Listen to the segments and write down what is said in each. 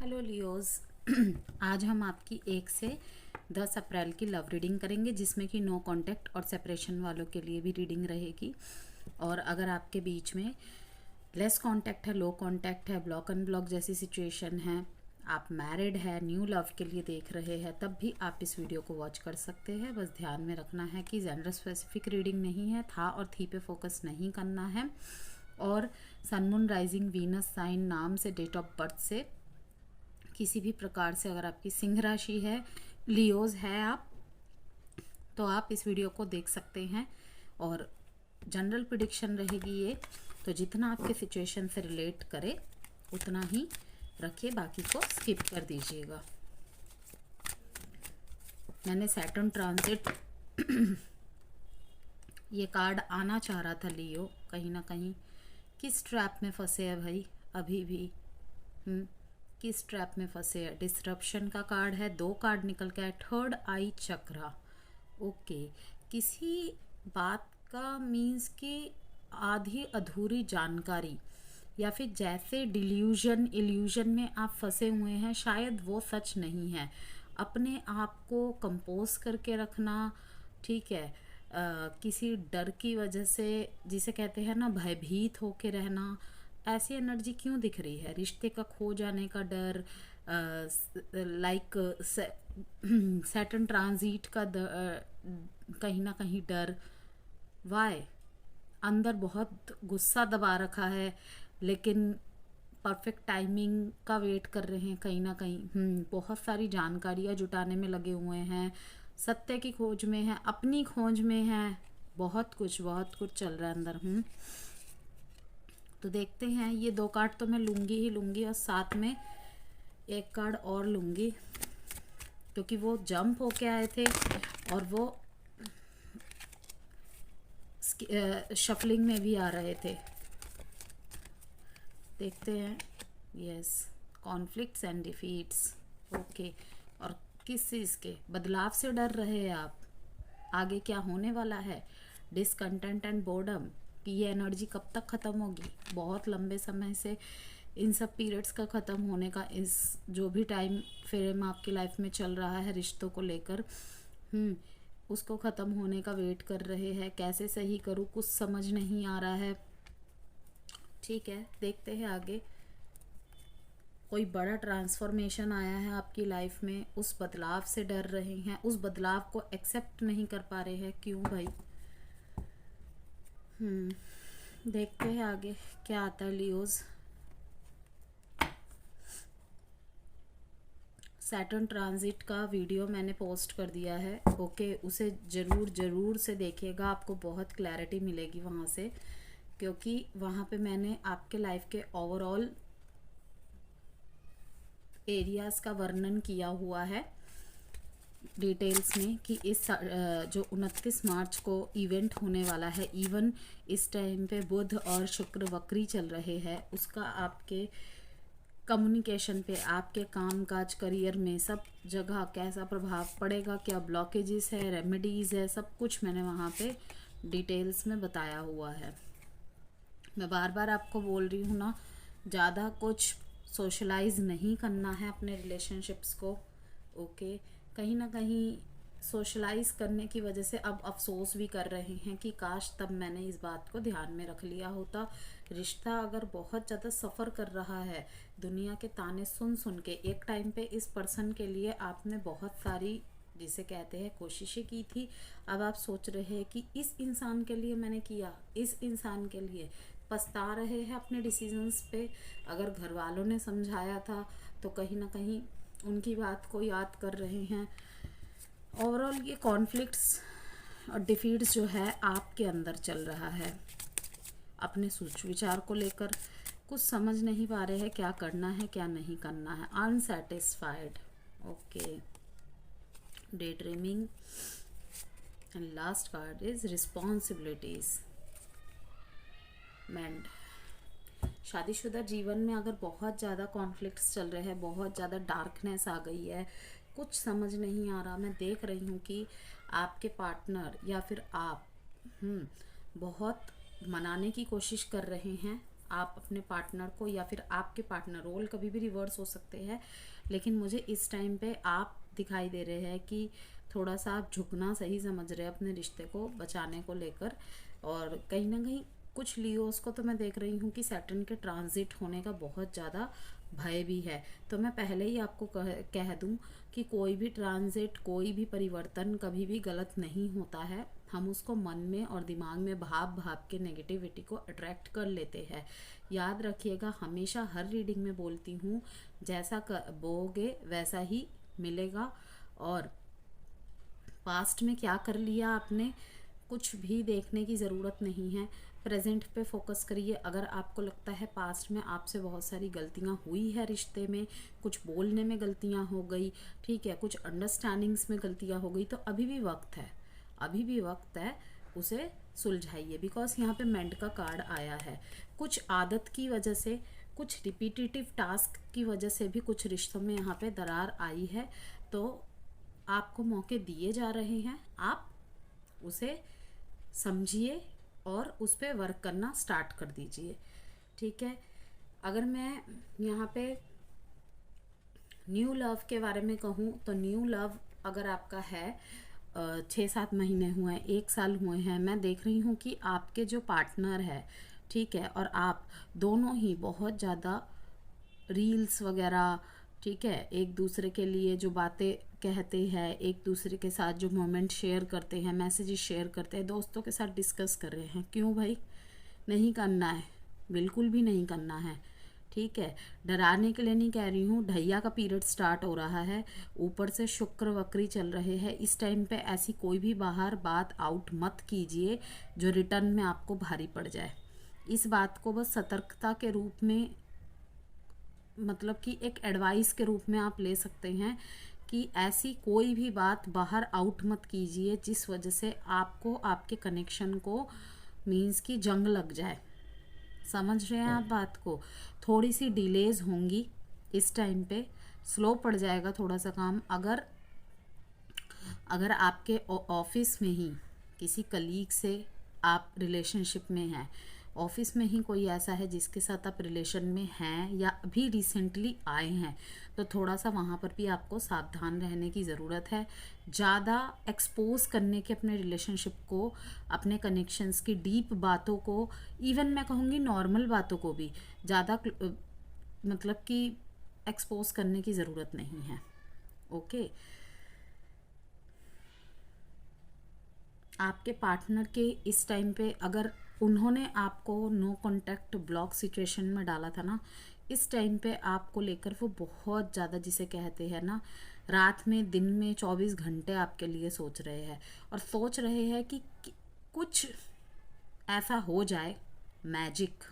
Hello Leos. आज हम आपकी 1 से 10 अप्रैल की लव रीडिंग करेंगे, जिसमें कि नो कांटेक्ट और सेपरेशन वालों के लिए भी रीडिंग रहेगी। और अगर आपके बीच में लेस कांटेक्ट है, लो कांटेक्ट है, ब्लॉक अनब्लॉक जैसी सिचुएशन है, आप मैरिड है, न्यू लव के लिए देख रहे हैं, तब भी आप इस वीडियो को वॉच कर सकते हैं। बस ध्यान में रखना है कि जेंडर स्पेसिफिक रीडिंग नहीं है, था और थी पे फोकस नहीं करना है। और sun moon rising Venus sign नाम से, डेट ऑफ बर्थ से किसी भी प्रकार से अगर आपकी सिंह राशि है, लियोज है आप, तो आप इस वीडियो को देख सकते हैं। और जनरल प्रिडिक्शन रहेगी ये, तो जितना आपके सिचुएशन से रिलेट करे उतना ही रखिए, बाकी को स्किप कर दीजिएगा। मैंने सैटर्न ट्रांजिट ये कार्ड आना चाह रहा था लियो, कहीं ना कहीं किस ट्रैप में फंसे है भाई अभी भी। किस ट्रैप में फंसे है। डिसरप्शन का कार्ड है, 2 कार्ड निकल के आए, थर्ड आई चक्रा। ओके, किसी बात का मीन्स कि आधी अधूरी जानकारी या फिर जैसे डिल्यूजन इल्यूजन में आप फंसे हुए हैं, शायद वो सच नहीं है। अपने आप को कंपोज करके रखना, ठीक है। किसी डर की वजह से, जिसे कहते हैं ना भयभीत होके रहना, ऐसी एनर्जी क्यों दिख रही है। रिश्ते का खो जाने का डर, लाइक सैटर्न ट्रांजिट का कहीं ना कहीं डर। वाई अंदर बहुत गुस्सा दबा रखा है, लेकिन परफेक्ट टाइमिंग का वेट कर रहे हैं कहीं ना कहीं। बहुत सारी जानकारियाँ जुटाने में लगे हुए हैं, सत्य की खोज में है, अपनी खोज में है, बहुत कुछ चल रहा है अंदर। तो देखते हैं, ये 2 कार्ड तो मैं लूँगी ही लूँगी, और साथ में 1 कार्ड और लूँगी, क्योंकि वो जंप होके आए थे और वो शफलिंग में भी आ रहे थे। देखते हैं। Yes, conflicts and defeats. Okay, और किस चीज़ के बदलाव से डर रहे हैं आप, आगे क्या होने वाला है। डिसकंटेंट एंड बोर्डम कि ये एनर्जी कब तक ख़त्म होगी। बहुत लंबे समय से इन सब पीरियड्स का ख़त्म होने का, इस जो भी टाइम फ्रेम आपकी लाइफ में चल रहा है रिश्तों को लेकर, उसको ख़त्म होने का वेट कर रहे हैं। कैसे सही करूँ, कुछ समझ नहीं आ रहा है। ठीक है, देखते हैं आगे। कोई बड़ा ट्रांसफॉर्मेशन आया है आपकी लाइफ में, उस बदलाव से डर रहे हैं, उस बदलाव को एक्सेप्ट नहीं कर पा रहे हैं। क्यों भाई। देखते हैं आगे क्या आता है लियोज। सैटर्न ट्रांजिट का वीडियो मैंने पोस्ट कर दिया है, ओके, उसे ज़रूर से देखिएगा, आपको बहुत क्लैरिटी मिलेगी वहाँ से, क्योंकि वहाँ पे मैंने आपके लाइफ के ओवरऑल एरियाज़ का वर्णन किया हुआ है डिटेल्स में, कि इस जो 29 मार्च को इवेंट होने वाला है, इवन इस टाइम पे बुध और शुक्र वक्री चल रहे हैं, उसका आपके कम्युनिकेशन पे, आपके काम काज, करियर में, सब जगह कैसा प्रभाव पड़ेगा, क्या ब्लॉकेजेस है, रेमेडीज़ है, सब कुछ मैंने वहाँ पे डिटेल्स में बताया हुआ है। मैं बार बार आपको बोल रही हूँ ना, ज़्यादा कुछ सोशलाइज नहीं करना है अपने रिलेशनशिप्स को, ओके। कहीं ना कहीं सोशलाइज करने की वजह से अब अफसोस भी कर रहे हैं कि काश तब मैंने इस बात को ध्यान में रख लिया होता। रिश्ता अगर बहुत ज़्यादा सफ़र कर रहा है, दुनिया के ताने सुन के, एक टाइम पे इस पर्सन के लिए आपने बहुत सारी, जिसे कहते हैं, कोशिशें की थी। अब आप सोच रहे हैं कि इस इंसान के लिए मैंने किया, इस इंसान के लिए पछता रहे हैं अपने डिसीजंस पे। अगर घर वालों ने समझाया था तो कहीं ना कहीं उनकी बात को याद कर रहे हैं। ओवरऑल ये कॉन्फ्लिक्ट्स और डिफीट्स जो है आपके अंदर चल रहा है, अपने सोच विचार को लेकर कुछ समझ नहीं पा रहे हैं क्या करना है क्या नहीं करना है। Unsatisfied, okay, day dreaming, and last card is responsibilities. मैंड, शादीशुदा जीवन में अगर बहुत ज़्यादा कॉन्फ्लिक्ट्स चल रहे हैं, बहुत ज़्यादा डार्कनेस आ गई है, कुछ समझ नहीं आ रहा, मैं देख रही हूँ कि आपके पार्टनर या फिर आप बहुत मनाने की कोशिश कर रहे हैं, आप अपने पार्टनर को, या फिर आपके पार्टनर, रोल कभी भी रिवर्स हो सकते हैं, लेकिन मुझे इस टाइम पे आप दिखाई दे रहे हैं कि थोड़ा सा आप झुकना सही समझ रहे हैं अपने रिश्ते को बचाने को लेकर। और कहीं ना कहीं कुछ लियोस को तो मैं देख रही हूँ कि सैटर्न के ट्रांजिट होने का बहुत ज़्यादा भय भी है। तो मैं पहले ही आपको कह दूँ कि कोई भी ट्रांजिट, कोई भी परिवर्तन कभी भी गलत नहीं होता है। हम उसको मन में और दिमाग में भाप भाप के नेगेटिविटी को अट्रैक्ट कर लेते हैं। याद रखिएगा, हमेशा हर रीडिंग में बोलती हूँ, जैसा बोगे वैसा ही मिलेगा। और पास्ट में क्या कर लिया आपने, कुछ भी देखने की ज़रूरत नहीं है। प्रेजेंट पे फोकस करिए। अगर आपको लगता है पास्ट में आपसे बहुत सारी गलतियां हुई है रिश्ते में, कुछ बोलने में गलतियां हो गई, ठीक है, कुछ अंडरस्टैंडिंग्स में गलतियां हो गई, तो अभी भी वक्त है, अभी भी वक्त है, उसे सुलझाइए। बिकॉज यहाँ पे मेंड का कार्ड आया है। कुछ आदत की वजह से, कुछ रिपीटेटिव टास्क की वजह से भी कुछ रिश्तों में यहाँ पे दरार आई है। तो आपको मौके दिए जा रहे हैं, आप उसे समझिए और उस पर वर्क करना स्टार्ट कर दीजिए, ठीक है। अगर मैं यहाँ पे न्यू लव के बारे में कहूँ तो न्यू लव अगर आपका है 6-7 महीने हुए हैं, 1 साल हुए हैं, मैं देख रही हूँ कि आपके जो पार्टनर है, ठीक है, और आप दोनों ही बहुत ज़्यादा रील्स वगैरह, ठीक है, एक दूसरे के लिए जो बातें कहते हैं, एक दूसरे के साथ जो मोमेंट शेयर करते हैं, मैसेजेस शेयर करते हैं, दोस्तों के साथ डिस्कस कर रहे हैं। क्यों भाई, नहीं करना है, बिल्कुल भी नहीं करना है, ठीक है। डराने के लिए नहीं कह रही हूँ, ढैया का पीरियड स्टार्ट हो रहा है, ऊपर से शुक्र वक्री चल रहे हैं। इस टाइम पे ऐसी कोई भी बाहर बात आउट मत कीजिए जो रिटर्न में आपको भारी पड़ जाए। इस बात को बस सतर्कता के रूप में, मतलब कि एक एडवाइस के रूप में आप ले सकते हैं कि ऐसी कोई भी बात बाहर आउट मत कीजिए जिस वजह से आपको, आपके कनेक्शन को मीन्स कि जंग लग जाए। समझ रहे हैं आप बात को। थोड़ी सी डिलेज होंगी इस टाइम पे, स्लो पड़ जाएगा थोड़ा सा काम। अगर आपके ऑफिस में ही किसी कलीग से आप रिलेशनशिप में हैं, ऑफिस में ही कोई ऐसा है जिसके साथ आप रिलेशन में हैं या अभी रिसेंटली आए हैं, तो थोड़ा सा वहाँ पर भी आपको सावधान रहने की ज़रूरत है। ज़्यादा एक्सपोज करने के अपने रिलेशनशिप को, अपने कनेक्शंस की डीप बातों को, इवन मैं कहूँगी नॉर्मल बातों को भी ज़्यादा मतलब कि एक्सपोज करने की ज़रूरत नहीं है, ओके। आपके पार्टनर के इस टाइम पे अगर उन्होंने आपको नो कांटेक्ट ब्लॉक सिचुएशन में डाला था ना, इस टाइम पे आपको लेकर वो बहुत ज़्यादा, जिसे कहते हैं ना, रात में दिन में 24 घंटे आपके लिए सोच रहे हैं। और सोच रहे हैं कि कुछ ऐसा हो जाए, मैजिक,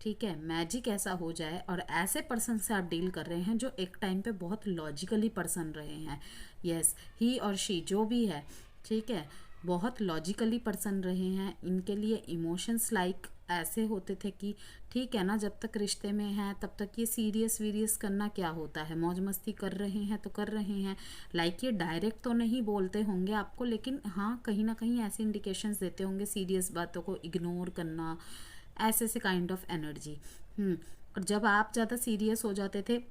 ठीक है, मैजिक ऐसा हो जाए। और ऐसे पर्सन से आप डील कर रहे हैं जो एक टाइम पे बहुत लॉजिकली पर्सन रहे हैं। यस, ही और शी जो भी है, ठीक है, बहुत लॉजिकली पर्सन रहे हैं। इनके लिए इमोशंस लाइक ऐसे होते थे कि ठीक है ना, जब तक रिश्ते में हैं तब तक ये सीरियस वीरियस करना क्या होता है, मौज मस्ती कर रहे हैं तो कर रहे हैं। लाइक ये डायरेक्ट तो नहीं बोलते होंगे आपको, लेकिन हाँ कहीं ना कहीं ऐसे इंडिकेशंस देते होंगे, सीरियस बातों को इग्नोर करना, ऐसे से काइंड ऑफ एनर्जी। और जब आप ज़्यादा सीरियस हो जाते थे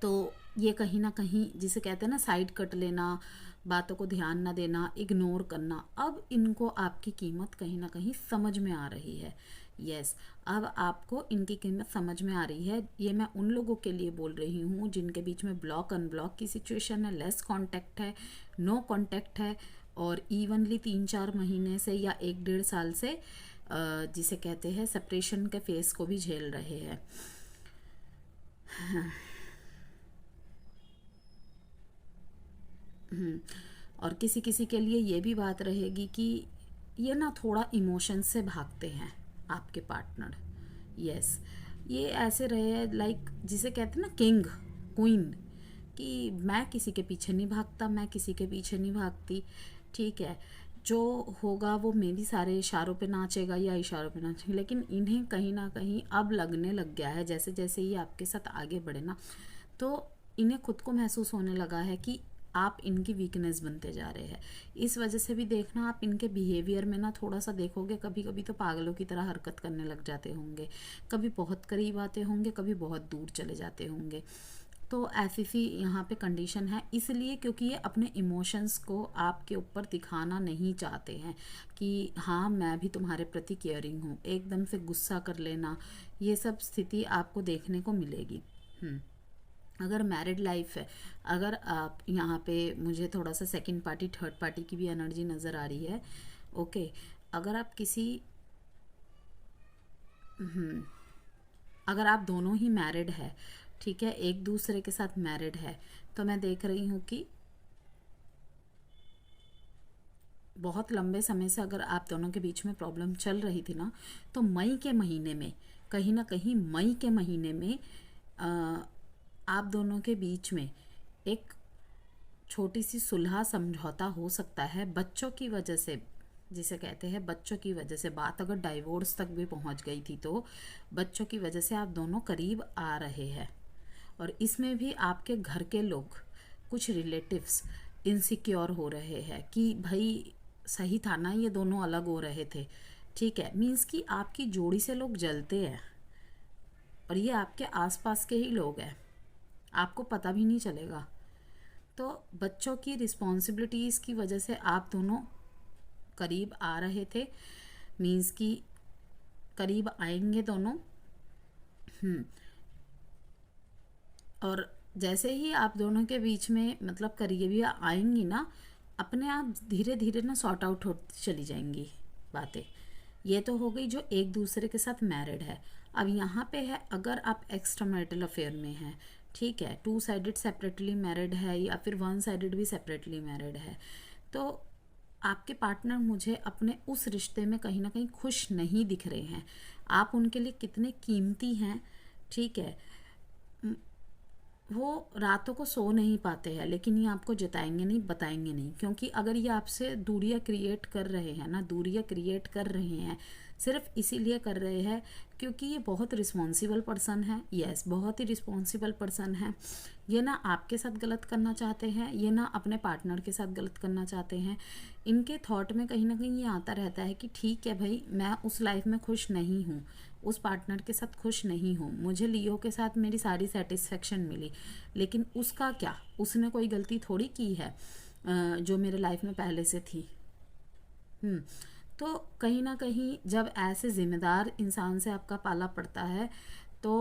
तो ये कहीं ना कहीं, जिसे कहते हैं ना, साइड कट लेना, बातों को ध्यान ना देना, इग्नोर करना, अब इनको आपकी कीमत कहीं ना कहीं समझ में आ रही है। यस, अब आपको इनकी कीमत समझ में आ रही है। ये मैं उन लोगों के लिए बोल रही हूँ जिनके बीच में ब्लॉक अनब्लॉक की सिचुएशन है, लेस कांटेक्ट है, नो कांटेक्ट है, और इवनली 3-4 महीने से या 1-1.5 साल से जिसे कहते हैं सेपरेशन के फेस को भी झेल रहे हैं। और किसी किसी के लिए ये भी बात रहेगी कि ये ना थोड़ा इमोशन से भागते हैं आपके पार्टनर। यस, ये ऐसे रहे हैं लाइक, जिसे कहते हैं ना किंग क्वीन, कि मैं किसी के पीछे नहीं भागता, मैं किसी के पीछे नहीं भागती, ठीक है, जो होगा वो मेरी सारे इशारों पे नाचेगा या इशारों पे नाचेगा। लेकिन इन्हें कहीं ना कहीं अब लगने लग गया है, जैसे जैसे ये आपके साथ आगे बढ़े ना, तो इन्हें खुद को महसूस होने लगा है कि आप इनकी वीकनेस बनते जा रहे हैं। इस वजह से भी देखना आप इनके बिहेवियर में ना थोड़ा सा देखोगे, कभी कभी तो पागलों की तरह हरकत करने लग जाते होंगे, कभी बहुत करीब आते होंगे, कभी बहुत दूर चले जाते होंगे। तो ऐसी सी यहाँ पे कंडीशन है, इसलिए क्योंकि ये अपने इमोशंस को आपके ऊपर दिखाना नहीं चाहते हैं कि हाँ मैं भी तुम्हारे प्रति केयरिंग हूँ। एकदम से गुस्सा कर लेना, ये सब स्थिति आपको देखने को मिलेगी। अगर मैरिड लाइफ है, अगर आप यहाँ पे, मुझे थोड़ा सा सेकंड पार्टी थर्ड पार्टी की भी एनर्जी नज़र आ रही है। ओके, अगर आप किसी अगर आप दोनों ही मैरिड है, ठीक है, एक दूसरे के साथ मैरिड है, तो मैं देख रही हूँ कि बहुत लंबे समय से अगर आप दोनों के बीच में प्रॉब्लम चल रही थी ना, तो मई के महीने में, कहीं ना कहीं मई के महीने में आप दोनों के बीच में एक छोटी सी सुलह समझौता हो सकता है। बच्चों की वजह से, जिसे कहते हैं बच्चों की वजह से, बात अगर डाइवोर्स तक भी पहुंच गई थी तो बच्चों की वजह से आप दोनों करीब आ रहे हैं। और इसमें भी आपके घर के लोग, कुछ रिलेटिव्स इनसिक्योर हो रहे हैं कि भाई सही था ना ये दोनों अलग हो रहे थे, ठीक है। मीन्स कि आपकी जोड़ी से लोग जलते हैं और ये आपके आसपास के ही लोग हैं, आपको पता भी नहीं चलेगा। तो बच्चों की रिस्पॉन्सिबिलिटीज़ की वजह से आप दोनों करीब आ रहे थे, मीन्स कि करीब आएंगे दोनों। और जैसे ही आप दोनों के बीच में मतलब करीबी आएंगी ना, अपने आप धीरे धीरे ना सॉर्ट आउट होती चली जाएंगी बातें। ये तो हो गई जो एक दूसरे के साथ मैरिड है। अब यहाँ पे है, अगर आप एक्स्ट्रा मैरिटल अफेयर में हैं, ठीक है, टू साइडेड सेपरेटली मैरिड है या फिर वन साइडेड भी सेपरेटली मैरिड है, तो आपके पार्टनर मुझे अपने उस रिश्ते में कहीं ना कहीं खुश नहीं दिख रहे हैं। आप उनके लिए कितने कीमती हैं, ठीक है, वो रातों को सो नहीं पाते हैं, लेकिन ये आपको जताएंगे नहीं, बताएंगे नहीं, क्योंकि अगर ये आपसे दूरियां क्रिएट कर रहे हैं ना, दूरियां क्रिएट कर रहे हैं, सिर्फ इसीलिए कर रहे हैं क्योंकि ये बहुत रिस्पॉन्सिबल पर्सन है। यस, बहुत ही रिस्पॉन्सिबल पर्सन है। ये ना आपके साथ गलत करना चाहते हैं, ये ना अपने पार्टनर के साथ गलत करना चाहते हैं। इनके थॉट में कहीं ना कहीं ये आता रहता है कि ठीक है भाई, मैं उस लाइफ में खुश नहीं हूँ, उस पार्टनर के साथ खुश नहीं हूँ, मुझे लियो के साथ मेरी सारी सेटिस्फेक्शन मिली, लेकिन उसका क्या, उसने कोई गलती थोड़ी की है जो मेरे लाइफ में पहले से थी। तो कहीं ना कहीं जब ऐसे जिम्मेदार इंसान से आपका पाला पड़ता है तो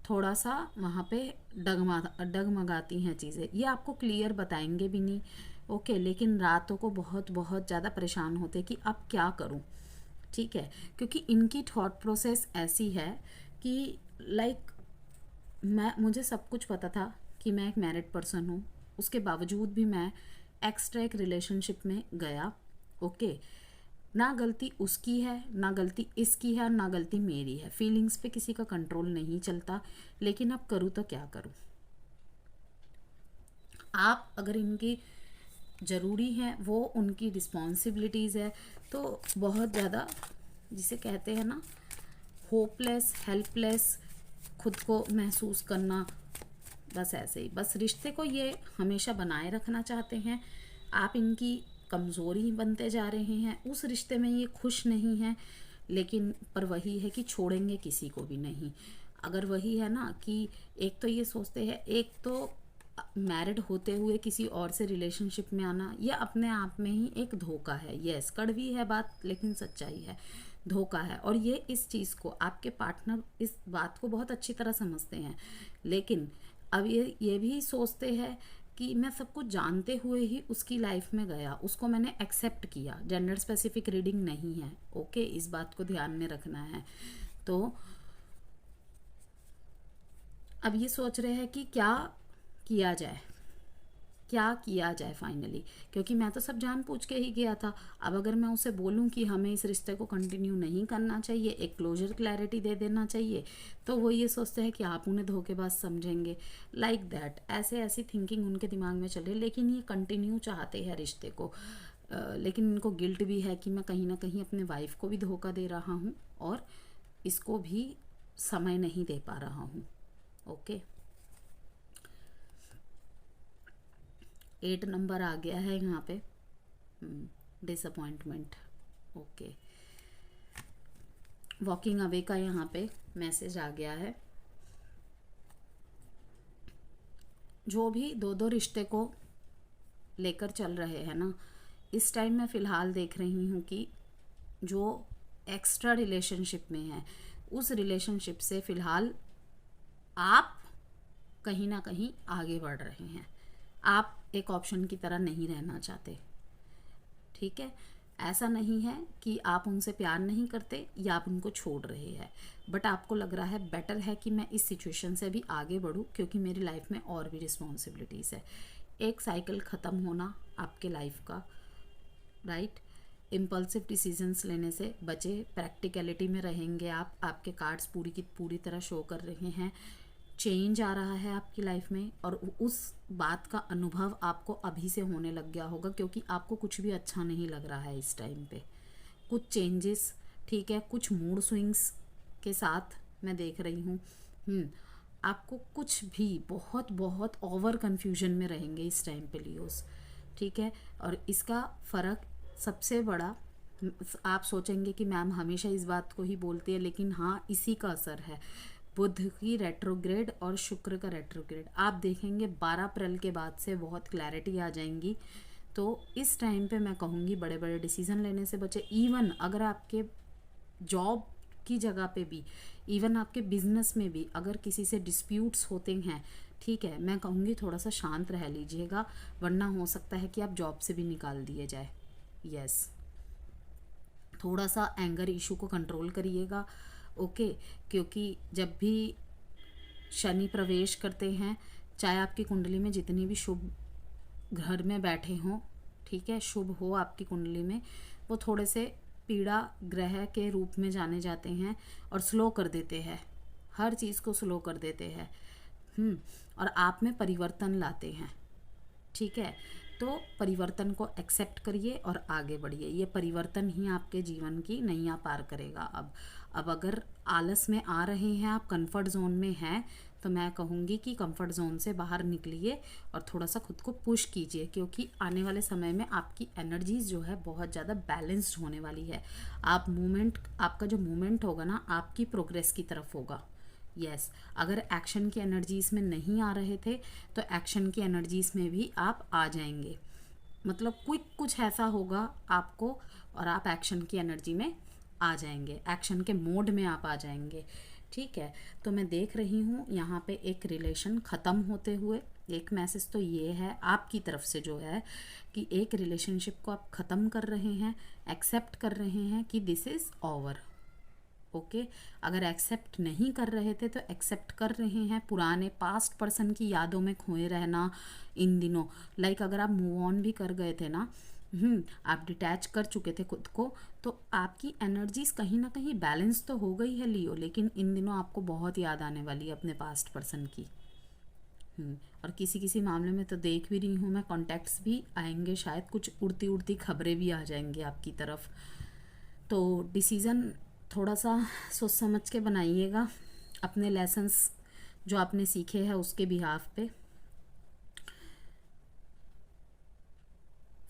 थोड़ा सा वहाँ पे डगमगाती हैं चीज़ें। ये आपको क्लियर बताएंगे भी नहीं, ओके, लेकिन रातों को बहुत बहुत ज़्यादा परेशान होते कि अब क्या करूँ, ठीक है, क्योंकि इनकी थॉट प्रोसेस ऐसी है कि लाइक मुझे सब कुछ पता था कि मैं एक मैरिड पर्सन हूँ, उसके बावजूद भी मैं एक्स्ट्रा एक रिलेशनशिप में गया। ओके, ना गलती उसकी है, ना गलती इसकी है, ना गलती मेरी है। फीलिंग्स पे किसी का कंट्रोल नहीं चलता, लेकिन अब करूँ तो क्या करूँ। आप अगर इनकी ज़रूरी हैं, वो उनकी रिस्पॉन्सिबिलिटीज़ है, तो बहुत ज़्यादा जिसे कहते हैं ना होपलेस, हेल्पलेस खुद को महसूस करना, बस ऐसे ही, बस रिश्ते को ये हमेशा बनाए रखना चाहते हैं। आप इनकी कमज़ोरी बनते जा रहे हैं, उस रिश्ते में ये खुश नहीं हैं, लेकिन पर वही है कि छोड़ेंगे किसी को भी नहीं। अगर वही है ना कि एक तो ये सोचते हैं, एक तो मैरिड होते हुए किसी और से रिलेशनशिप में आना, यह अपने आप में ही एक धोखा है। यस, कड़वी है बात लेकिन सच्चाई है, धोखा है। और ये इस चीज़ को आपके पार्टनर इस बात को बहुत अच्छी तरह समझते हैं, लेकिन अब ये भी सोचते हैं कि मैं सब कुछ जानते हुए ही उसकी लाइफ में गया, उसको मैंने एक्सेप्ट किया। जेंडर स्पेसिफिक रीडिंग नहीं है, ओके, इस बात को ध्यान में रखना है। तो अब ये सोच रहे हैं कि क्या किया जाए, क्या किया जाए फाइनली, क्योंकि मैं तो सब जान पूछ के ही गया था। अब अगर मैं उसे बोलूं कि हमें इस रिश्ते को कंटिन्यू नहीं करना चाहिए, एक क्लोजर क्लैरिटी दे देना चाहिए, तो वो ये सोचते हैं कि आप उन्हें धोखेबाज समझेंगे, लाइक दैट, ऐसे ऐसी थिंकिंग उनके दिमाग में चल रही है। लेकिन ये कंटिन्यू चाहते हैं रिश्ते को, लेकिन इनको गिल्ट भी है कि मैं कहीं ना कहीं अपने वाइफ को भी धोखा दे रहा हूँ और इसको भी समय नहीं दे पा रहा हूँ। ओके, 8 नंबर आ गया है यहाँ पे, डिसअपॉइंटमेंट। ओके, वॉकिंग अवे का यहाँ पे मैसेज आ गया है। जो भी दो रिश्ते को लेकर चल रहे हैं ना, इस टाइम मैं फ़िलहाल देख रही हूँ कि जो एक्स्ट्रा रिलेशनशिप में है, उस रिलेशनशिप से फ़िलहाल आप कहीं ना कहीं आगे बढ़ रहे हैं। आप एक ऑप्शन की तरह नहीं रहना चाहते, ठीक है। ऐसा नहीं है कि आप उनसे प्यार नहीं करते या आप उनको छोड़ रहे हैं, बट आपको लग रहा है बेटर है कि मैं इस सिचुएशन से भी आगे बढ़ूं, क्योंकि मेरी लाइफ में और भी रिस्पॉन्सिबिलिटीज़ है। एक साइकिल ख़त्म होना आपके लाइफ का, राइट। इम्पल्सिव डिसीजंस लेने से बचे, प्रैक्टिकलिटी में रहेंगे आप। आपके कार्ड्स पूरी की पूरी तरह शो कर रहे हैं चेंज आ रहा है आपकी लाइफ में, और उस बात का अनुभव आपको अभी से होने लग गया होगा, क्योंकि आपको कुछ भी अच्छा नहीं लग रहा है इस टाइम पे। कुछ चेंजेस, ठीक है, कुछ मूड स्विंग्स के साथ मैं देख रही हूँ। आपको कुछ भी बहुत बहुत ओवर कन्फ्यूजन में रहेंगे इस टाइम पे लियोस, ठीक है। और इसका फ़र्क सबसे बड़ा, आप सोचेंगे कि मैम हमेशा इस बात को ही बोलती है, लेकिन हाँ, इसी का असर है। बुध की रेट्रोग्रेड और शुक्र का रेट्रोग्रेड आप देखेंगे 12 अप्रैल के बाद से बहुत क्लैरिटी आ जाएंगी। तो इस टाइम पे मैं कहूँगी बड़े बड़े डिसीजन लेने से बचे। इवन अगर आपके जॉब की जगह पे भी, इवन आपके बिजनेस में भी अगर किसी से डिस्प्यूट्स होते हैं, ठीक है, मैं कहूँगी थोड़ा सा शांत रह लीजिएगा, वरना हो सकता है कि आप जॉब से भी निकाल दिए जाए। यस, थोड़ा सा एंगर इशू को कंट्रोल करिएगा, ओके। क्योंकि जब भी शनि प्रवेश करते हैं, चाहे आपकी कुंडली में जितनी भी शुभ घर में बैठे हों, ठीक है, शुभ हो आपकी कुंडली में, वो थोड़े से पीड़ा ग्रह के रूप में जाने जाते हैं और स्लो कर देते हैं, हर चीज़ को स्लो कर देते हैं, और आप में परिवर्तन लाते हैं, ठीक है। तो परिवर्तन को एक्सेप्ट करिए और आगे बढ़िए। ये परिवर्तन ही आपके जीवन की नैया पार करेगा। अब अगर आलस में आ रहे हैं, आप कंफर्ट जोन में हैं, तो मैं कहूँगी कि कंफर्ट जोन से बाहर निकलिए और थोड़ा सा खुद को पुश कीजिए, क्योंकि आने वाले समय में आपकी एनर्जीज जो है बहुत ज़्यादा बैलेंस्ड होने वाली है। आपका जो मूवमेंट होगा ना, आपकी प्रोग्रेस की तरफ होगा। यस, अगर एक्शन की एनर्जीज में नहीं आ रहे थे, तो एक्शन की एनर्जीज में भी आप आ जाएंगे। मतलब क्विक कुछ ऐसा होगा आपको, और आप एक्शन की एनर्जी में आ जाएंगे, एक्शन के मोड में आप आ जाएंगे, ठीक है। तो मैं देख रही हूँ यहाँ पे एक रिलेशन ख़त्म होते हुए। एक मैसेज तो ये है आपकी तरफ से जो है कि एक रिलेशनशिप को आप ख़त्म कर रहे हैं, एक्सेप्ट कर रहे हैं कि दिस इज़ ओवर, ओके। अगर एक्सेप्ट नहीं कर रहे थे तो एक्सेप्ट कर रहे हैं। पुराने पास्ट पर्सन की यादों में खोए रहना इन दिनों, लाइक अगर आप मूव ऑन भी कर गए थे ना, आप डिटैच कर चुके थे खुद को, तो आपकी एनर्जीज कहीं ना कहीं बैलेंस तो हो गई है लियो, लेकिन इन दिनों आपको बहुत याद आने वाली है अपने पास्ट पर्सन की। और किसी किसी मामले में तो देख भी रही हूँ मैं, कॉन्टैक्ट्स भी आएंगे, शायद कुछ उड़ती उड़ती खबरें भी आ जाएंगी आपकी तरफ। तो डिसीज़न थोड़ा सा सोच समझ के बनाइएगा, अपने लेसन्स जो आपने सीखे हैं उसके बिहाफ पे।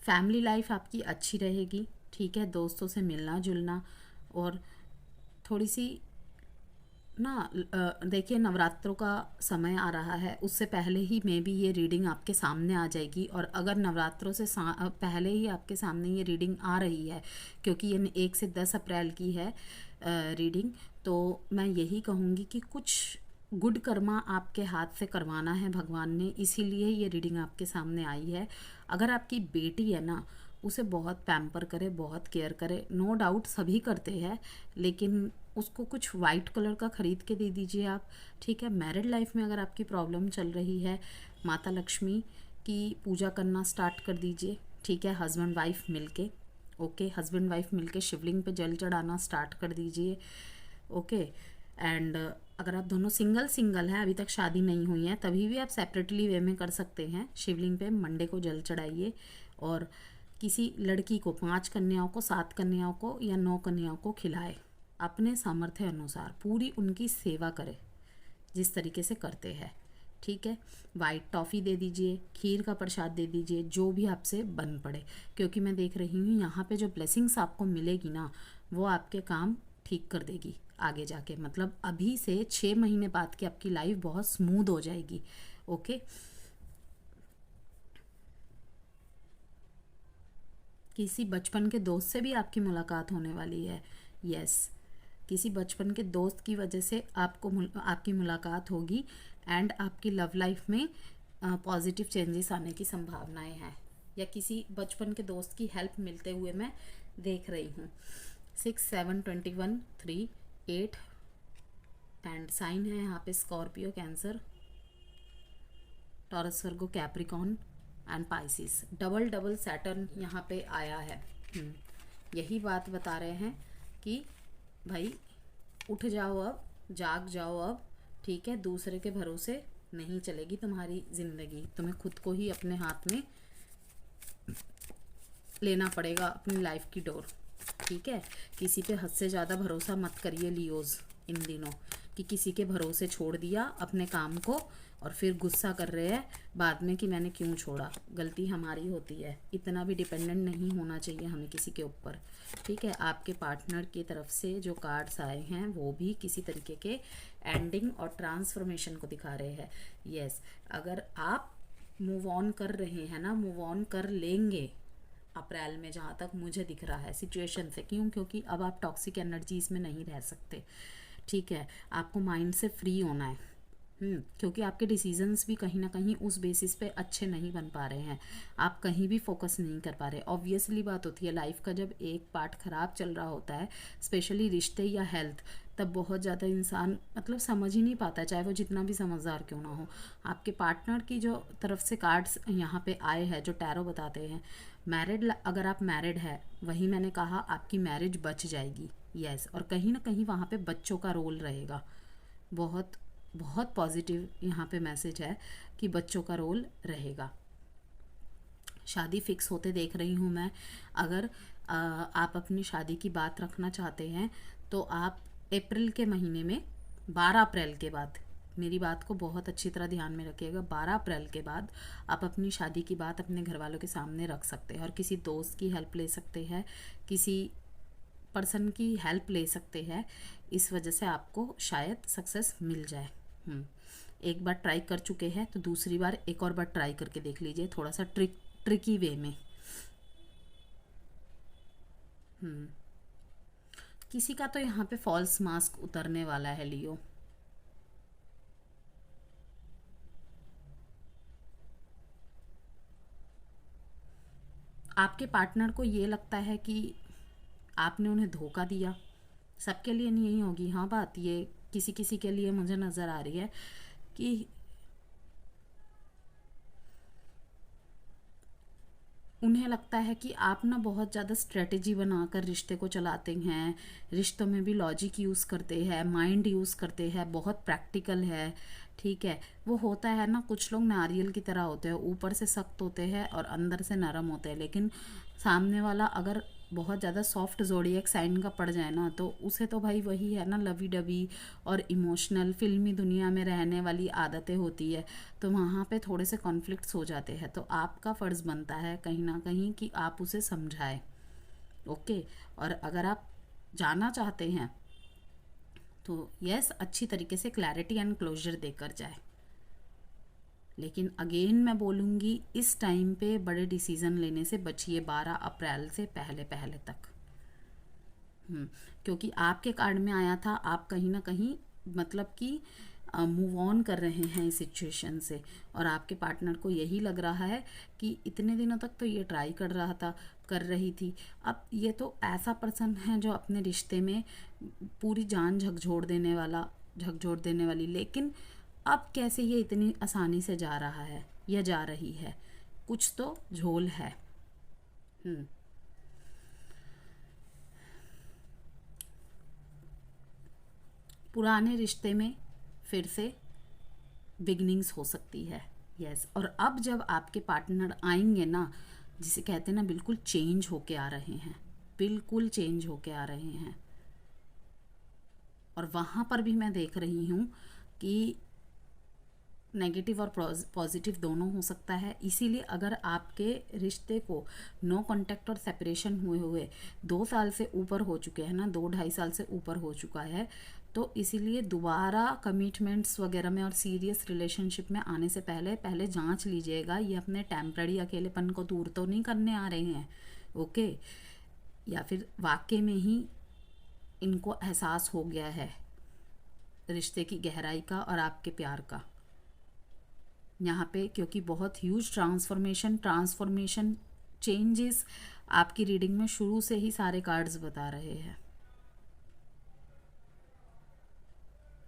फैमिली लाइफ आपकी अच्छी रहेगी, ठीक है, दोस्तों से मिलना जुलना, और थोड़ी सी ना देखिए, नवरात्रों का समय आ रहा है, उससे पहले ही मे भी ये रीडिंग आपके सामने आ जाएगी। और अगर नवरात्रों से पहले ही आपके सामने ये रीडिंग आ रही है, क्योंकि ये 1 से 10 अप्रैल की है रीडिंग, तो मैं यही कहूँगी कि कुछ गुड कर्मा आपके हाथ से करवाना है भगवान ने, इसीलिए ये रीडिंग आपके सामने आई है। अगर आपकी बेटी है ना, उसे बहुत पैम्पर करे, बहुत केयर करे, नो डाउट सभी करते हैं, लेकिन उसको कुछ वाइट कलर का ख़रीद के दे दीजिए आप, ठीक है। मैरिड लाइफ में अगर आपकी प्रॉब्लम चल रही है, माता लक्ष्मी की पूजा करना स्टार्ट कर दीजिए, ठीक है, हस्बैंड वाइफ मिलके, ओके, हस्बैंड वाइफ मिलके शिवलिंग पे जल चढ़ाना स्टार्ट कर दीजिए, ओके। एंड अगर आप दोनों सिंगल हैं, अभी तक शादी नहीं हुई है, तभी भी आप सेपरेटली वे में कर सकते हैं। शिवलिंग पे मंडे को जल चढ़ाइए, और किसी लड़की को 5 कन्याओं को, 7 कन्याओं को या 9 कन्याओं को खिलाए, अपने सामर्थ्य अनुसार पूरी उनकी सेवा करे जिस तरीके से करते हैं, ठीक है, वाइट टॉफ़ी दे दीजिए, खीर का प्रसाद दे दीजिए, जो भी आपसे बन पड़े, क्योंकि मैं देख रही हूँ यहाँ पे जो ब्लेसिंग्स आपको मिलेगी ना वो आपके काम ठीक कर देगी आगे जाके। मतलब अभी से 6 महीने बाद की आपकी लाइफ बहुत स्मूथ हो जाएगी। ओके, किसी बचपन के दोस्त से भी आपकी मुलाकात होने वाली है। यस, किसी बचपन के दोस्त की वजह से आपकी मुलाकात होगी एंड आपकी लव लाइफ में पॉजिटिव चेंजेस आने की संभावनाएं हैं, या किसी बचपन के दोस्त की हेल्प मिलते हुए मैं देख रही हूँ। 6 7 21 3 8 एंड साइन है यहाँ पे Scorpio, cancer, taurus, Virgo, Capricorn and Pisces. Double double Saturn यहाँ पे आया है। यही बात बता रहे हैं कि भाई उठ जाओ अब, जाग जाओ अब, ठीक है, दूसरे के भरोसे नहीं चलेगी तुम्हारी ज़िंदगी, तुम्हें खुद को ही अपने हाथ में लेना पड़ेगा अपनी लाइफ की डोर। ठीक है, किसी पे हद से ज़्यादा भरोसा मत करिए लियोज़ इन दिनों, कि किसी के भरोसे छोड़ दिया अपने काम को और फिर गुस्सा कर रहे हैं बाद में कि मैंने क्यों छोड़ा। गलती हमारी होती है, इतना भी डिपेंडेंट नहीं होना चाहिए हमें किसी के ऊपर। ठीक है, आपके पार्टनर की तरफ से जो कार्ड्स आए हैं वो भी किसी तरीके के एंडिंग और ट्रांसफॉर्मेशन को दिखा रहे हैं। यस, अगर आप मूव ऑन कर रहे हैं ना, मूव ऑन कर लेंगे अप्रैल में, जहाँ तक मुझे दिख रहा है सिचुएशन से। क्यों? क्योंकि अब आप टॉक्सिक एनर्जीज में नहीं रह सकते। ठीक है, आपको माइंड से फ्री होना है। क्योंकि आपके डिसीजंस भी कहीं ना कहीं उस बेसिस पे अच्छे नहीं बन पा रहे हैं, आप कहीं भी फोकस नहीं कर पा रहे। ऑब्वियसली बात होती है, लाइफ का जब एक पार्ट ख़राब चल रहा होता है, स्पेशली रिश्ते या हेल्थ, तब बहुत ज़्यादा इंसान मतलब समझ ही नहीं पाता, चाहे वो जितना भी समझदार क्यों ना हो। आपके पार्टनर की जो तरफ से कार्ड्स यहाँ पे आए हैं, जो टैरो बताते हैं, मैरिड, अगर आप मैरिड है, वही मैंने कहा आपकी मैरिज बच जाएगी। यस, और कहीं ना कहीं वहाँ पे बच्चों का रोल रहेगा। बहुत बहुत पॉजिटिव यहाँ पे मैसेज है कि बच्चों का रोल रहेगा। शादी फिक्स होते देख रही हूँ मैं। अगर आप अपनी शादी की बात रखना चाहते हैं तो आप अप्रैल के महीने में 12 अप्रैल के बाद, मेरी बात को बहुत अच्छी तरह ध्यान में रखिएगा, 12 अप्रैल के बाद आप अपनी शादी की बात अपने घर वालों के सामने रख सकते हैं और किसी दोस्त की हेल्प ले सकते हैं, किसी पर्सन की हेल्प ले सकते हैं। इस वजह से आपको शायद सक्सेस मिल जाए। एक बार ट्राई कर चुके हैं तो दूसरी बार एक और बार ट्राई करके देख लीजिए, थोड़ा सा ट्रिकी वे में। किसी का तो यहाँ पे फॉल्स मास्क उतरने वाला है लियो। आपके पार्टनर को ये लगता है कि आपने उन्हें धोखा दिया। सबके लिए नहीं होगी हाँ बात, ये किसी किसी के लिए मुझे नज़र आ रही है कि उन्हें लगता है कि आप ना बहुत ज़्यादा स्ट्रेटेजी बनाकर रिश्ते को चलाते हैं, रिश्तों में भी लॉजिक यूज़ करते हैं, माइंड यूज़ करते हैं, बहुत प्रैक्टिकल है। ठीक है, वो होता है ना, कुछ लोग नारियल की तरह होते हैं, ऊपर से सख्त होते हैं और अंदर से नरम होते हैं, लेकिन सामने वाला अगर बहुत ज़्यादा सॉफ्ट ज़ोडिएक साइन का पड़ जाए ना, तो उसे तो भाई वही है ना, लवी डबी और इमोशनल फिल्मी दुनिया में रहने वाली आदतें होती है, तो वहाँ पे थोड़े से कॉन्फ्लिक्ट्स हो जाते हैं। तो आपका फ़र्ज़ बनता है कहीं ना कहीं कि आप उसे समझाएं। ओके, और अगर आप जाना चाहते हैं तो यस, अच्छी तरीके से क्लैरिटी एंड क्लोजर देकर जाए। लेकिन अगेन मैं बोलूँगी, इस टाइम पे बड़े डिसीज़न लेने से बचिए 12 अप्रैल से पहले पहले तक। क्योंकि आपके कार्ड में आया था आप कहीं ना कहीं मतलब कि मूव ऑन कर रहे हैं इस सिचुएशन से, और आपके पार्टनर को यही लग रहा है कि इतने दिनों तक तो ये ट्राई कर रही थी, अब ये तो ऐसा पर्सन है जो अपने रिश्ते में पूरी जान झकझोर देने वाली, लेकिन अब कैसे ये इतनी आसानी से जा रहा है या जा रही है, कुछ तो झोल है। पुराने रिश्ते में फिर से बिगनिंग्स हो सकती है। यस, और अब जब आपके पार्टनर आएंगे ना, जिसे कहते हैं ना, बिल्कुल चेंज होके आ रहे हैं, बिल्कुल चेंज होके आ रहे हैं। और वहाँ पर भी मैं देख रही हूँ कि नेगेटिव और पॉजिटिव दोनों हो सकता है। इसीलिए अगर आपके रिश्ते को नो कांटेक्ट और सेपरेशन हुए हुए 2 साल से ऊपर हो चुके हैं ना, 2-2.5 साल से ऊपर हो चुका है, तो इसीलिए दोबारा कमिटमेंट्स वगैरह में और सीरियस रिलेशनशिप में आने से पहले पहले जांच लीजिएगा ये अपने टेम्पररी अकेलेपन को दूर तो नहीं करने आ रहे हैं, ओके, या फिर वाकई में ही इनको एहसास हो गया है रिश्ते की गहराई का और आपके प्यार का यहाँ पे, क्योंकि बहुत ह्यूज ट्रांसफॉर्मेशन चेंजेस आपकी रीडिंग में शुरू से ही सारे कार्ड्स बता रहे हैं।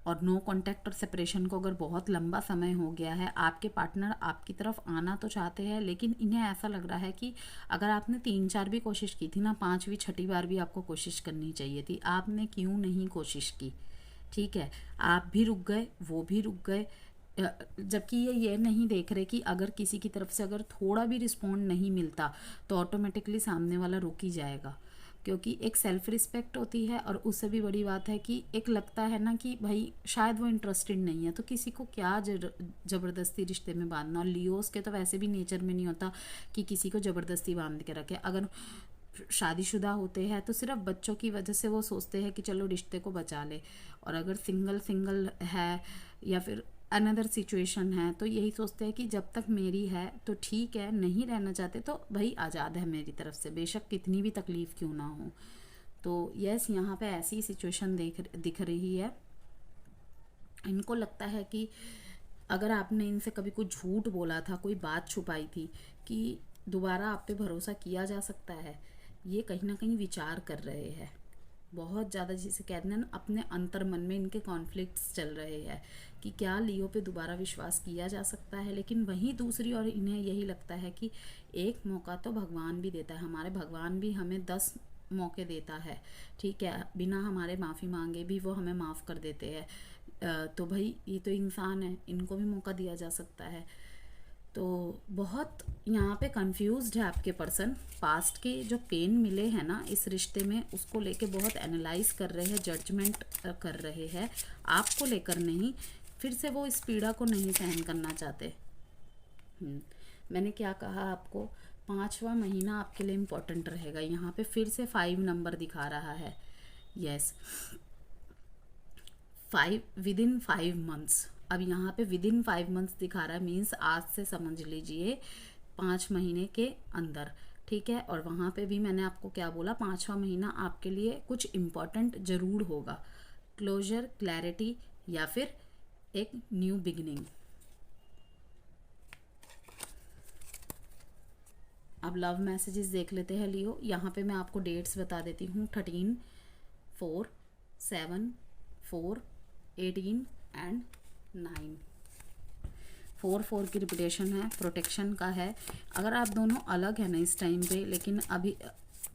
और नो कांटेक्ट और सेपरेशन को अगर बहुत लंबा समय हो गया है, आपके पार्टनर आपकी तरफ आना तो चाहते हैं, लेकिन इन्हें ऐसा लग रहा है कि अगर आपने 3-4 भी कोशिश की थी ना, 5वीं 6ठी बार भी आपको कोशिश करनी चाहिए थी, आपने क्यों नहीं कोशिश की, ठीक है, आप भी रुक गए, वो भी रुक गए, जबकि ये नहीं देख रहे कि अगर किसी की तरफ से अगर थोड़ा भी रिस्पॉन्ड नहीं मिलता तो ऑटोमेटिकली सामने वाला रुक ही जाएगा, क्योंकि एक सेल्फ रिस्पेक्ट होती है। और उससे भी बड़ी बात है कि एक लगता है ना कि भाई शायद वो इंटरेस्टेड नहीं है, तो किसी को क्या ज़बरदस्ती रिश्ते में बांधना। और लियोस के तो वैसे भी नेचर में नहीं होता कि किसी को ज़बरदस्ती बांध के रखे। अगर शादीशुदा होते हैं तो सिर्फ बच्चों की वजह से वो सोचते हैं कि चलो रिश्ते को बचा ले, और अगर सिंगल है या फिर अनदर सिचुएशन है तो यही सोचते हैं कि जब तक मेरी है तो ठीक है, नहीं रहना चाहते तो भाई आज़ाद है मेरी तरफ से, बेशक कितनी भी तकलीफ़ क्यों ना हो। तो यस, यहाँ पे ऐसी सिचुएशन दिख रही है। इनको लगता है कि अगर आपने इनसे कभी कुछ झूठ बोला था, कोई बात छुपाई थी, कि दोबारा आप पे भरोसा किया जा सकता है, ये कहीं ना कहीं विचार कर रहे हैं बहुत ज़्यादा, जिसे कहते हैं ना अपने अंतर मन में इनके कॉन्फ्लिक्ट्स चल रहे हैं कि क्या लियो पे दोबारा विश्वास किया जा सकता है। लेकिन वहीं दूसरी ओर इन्हें यही लगता है कि एक मौका तो भगवान भी देता है, हमारे भगवान भी हमें 10 मौके देता है, ठीक है, बिना हमारे माफ़ी मांगे भी वो हमें माफ़ कर देते हैं। तो भाई ये तो इंसान है, इनको भी मौका दिया जा सकता है। तो बहुत यहाँ पे कंफ्यूज्ड है आपके पर्सन, पास्ट के जो पेन मिले हैं ना इस रिश्ते में उसको लेके बहुत एनालाइज कर रहे हैं, जजमेंट कर रहे हैं, आपको लेकर नहीं, फिर से वो इस पीड़ा को नहीं सहन करना चाहते। मैंने क्या कहा आपको, 5वां महीना आपके लिए इम्पोर्टेंट रहेगा। यहाँ पे फिर से 5 नंबर दिखा रहा है, यस, 5 विदिन 5 मंथ्स। अब यहाँ पे विदिन 5 मंथ्स दिखा रहा है, मीन्स आज से समझ लीजिए 5 महीने के अंदर, ठीक है। और वहाँ पे भी मैंने आपको क्या बोला, 5वां महीना आपके लिए कुछ इम्पॉर्टेंट ज़रूर होगा, क्लोजर, क्लैरिटी या फिर एक न्यू बिगिनिंग। अब लव मैसेजेस देख लेते हैं लियो। यहाँ पे मैं आपको डेट्स बता देती हूँ, 13, 4, 7, 4, 18 एंड 9। 4 की रिपीटेशन है, प्रोटेक्शन का है। अगर आप दोनों अलग हैं ना इस टाइम पे, लेकिन अभी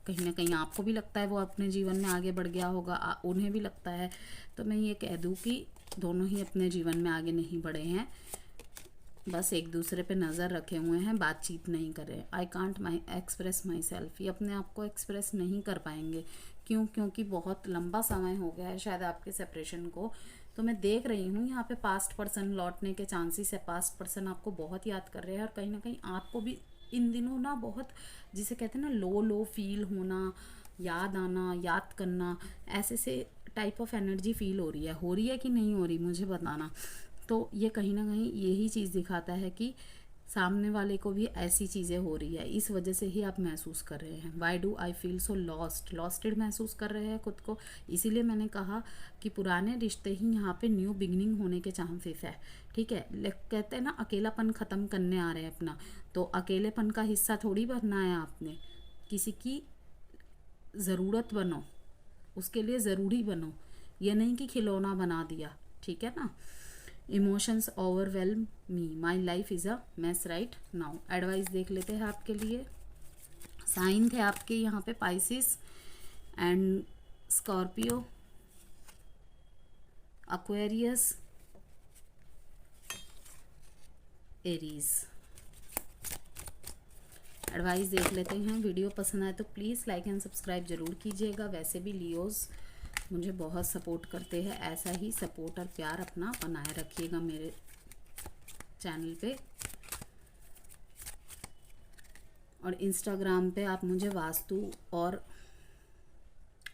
कहीं ना कहीं आपको भी लगता है वो अपने जीवन में आगे बढ़ गया होगा, उन्हें भी लगता है, तो मैं ये कह दूँ कि दोनों ही अपने जीवन में आगे नहीं बढ़े हैं, बस एक दूसरे पे नज़र रखे हुए हैं, बातचीत नहीं कर रहे। I can't express my self, ये अपने आप को एक्सप्रेस नहीं कर पाएंगे। क्यों? क्योंकि बहुत लंबा समय हो गया है शायद आपके सेपरेशन को। तो मैं देख रही हूँ यहाँ पे पास्ट पर्सन लौटने के चांसेस है, पास्ट पर्सन आपको बहुत याद कर रहे हैं, और कहीं ना कहीं आपको भी इन दिनों ना बहुत, जिसे कहते हैं ना लो फील होना, याद आना, याद करना, ऐसे से टाइप ऑफ एनर्जी फील हो रही है कि नहीं हो रही, मुझे बताना। तो ये कहीं ना कहीं यही चीज़ दिखाता है कि सामने वाले को भी ऐसी चीज़ें हो रही है, इस वजह से ही आप महसूस कर रहे हैं। Why do I feel so losted महसूस कर रहे हैं खुद को। इसीलिए मैंने कहा कि पुराने रिश्ते ही यहाँ पे न्यू बिगनिंग होने के चांसेस है, ठीक है। कहते हैं ना अकेलापन ख़त्म करने आ रहे हैं अपना, तो अकेलेपन का हिस्सा थोड़ी बनना है आपने, किसी की ज़रूरत बनो, उसके लिए ज़रूरी बनो, ये नहीं कि खिलौना बना दिया, ठीक है ना। Emotions overwhelm me, my life is a mess right now. Advice देख लेते हैं आपके लिए। साइन थे आपके यहाँ पे Pisces and Scorpio, Aquarius, Aries. Advice देख लेते हैं। वीडियो पसंद आए तो प्लीज़ लाइक एंड सब्सक्राइब ज़रूर कीजिएगा। वैसे भी लियोज़ मुझे बहुत सपोर्ट करते हैं, ऐसा ही सपोर्ट और प्यार अपना बनाए रखिएगा मेरे चैनल पे, और इंस्टाग्राम पे आप मुझे वास्तु और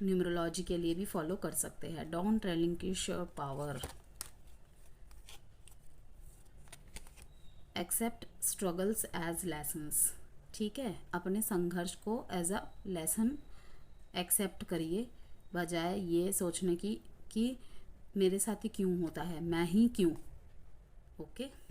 न्यूमरोलॉजी के लिए भी फॉलो कर सकते हैं। Don't relinquish your power, accept struggles as lessons. ठीक है, अपने संघर्ष को एज अ लेसन एक्सेप्ट करिए, बजाय ये सोचने की कि मेरे साथ ही क्यों होता है, मैं ही क्यों। ओके।